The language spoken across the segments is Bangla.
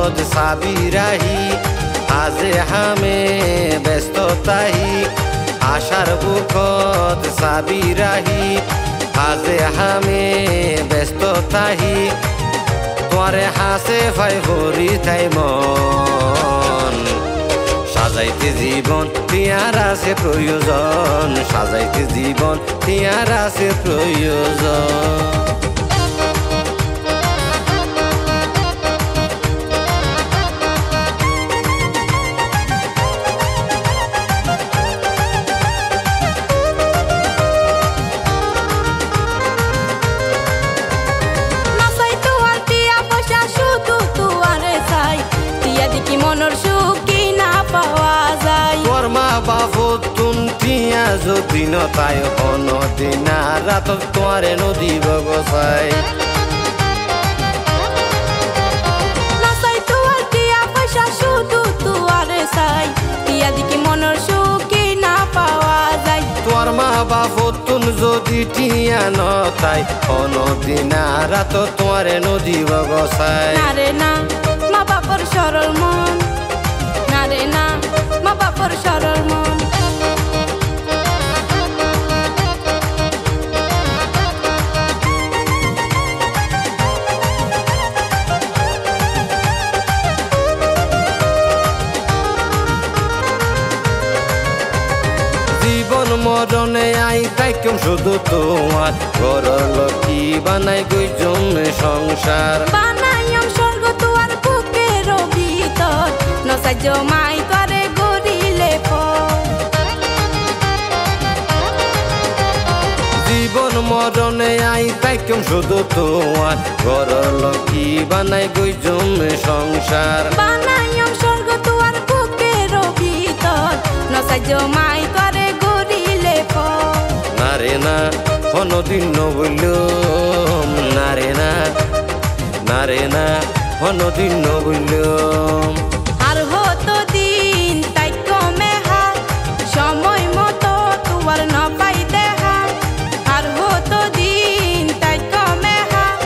বুকত চাবি রাহি আজে হামে ব্যস্ততাহি আশার বুকত চাবি রাহি আজে হামে ব্যস্ততাহি তোরে হাসে ফাই ভরি তাই মন সাজাইতে জীবন তিয়ার আছে প্রয়োজন সাজাইতে জীবন তিয়ার আছে প্রয়োজন যদি নতাই হন দিনা রাত তোয়ারে নদী বগসাই নাসাই তোয়ার টিয়া পয়সা শুধু তোয়ারে চাই টিয়া দিকে মনের সুখী না পাওয়া যায় তোর মা বাপ তুন যদি টিয়া নতাই হন দিনা রাত তোয়ারে নদী বগসাই না রে না মা বাপর সরল মন না রে না মা বাপর সরল মন জীবন মরণে আই তাইকম শুধু তোমার ঘর লক্ষ্মী বানাই গইজম সংসার বানাইম স্বর্গ তোয়ার বুকের ভিতর নসাই জমাই করে গড়িলে জীবন মরণে আই তাইকম শুধু তোমার ঘর লক্ষ্মী বানাই গইজম সংসার বানাইম স্বর্গ তোয়ার বুকের ভিতর নসাই জমাই করে নারে না কোনদিন নবইলম নারে না নারে না কোনদিন নবইলম আর হতো দিন তাই কমে হাত সময় মতো তোমার না পাই দেখা আর হতো দিন তাই কমে হাত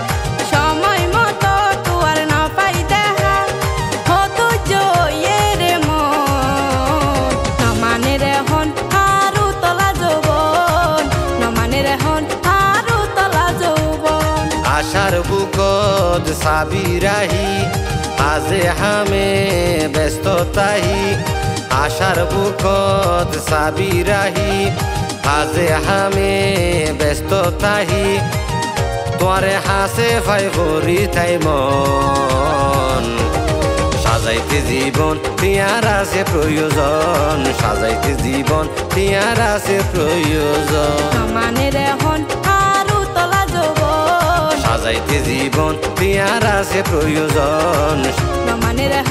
সময় মতো তোমার না পাই দেখা হতো জয়ের মন না মানে রে হন আরো তলা যৌবন না মানে রে হন আরো তলা যৌবন আশার বুকত চাবি রাহি আজে হামে ব্যস্ততাহি আশার বুকত চাবি রাহি আজে হামে ব্যস্ততাহি তোরে হাসে ফাই ভরি তাই মন সাজাইতে জীবন তিয়ার আছে প্রয়োজন সাজাইতে জীবন তিয়ার আছে প্রয়োজন মানে রে হন আরো তলা যৌবন সাজাইতে জীবন তিয়ার আছে প্রয়োজন মানে রে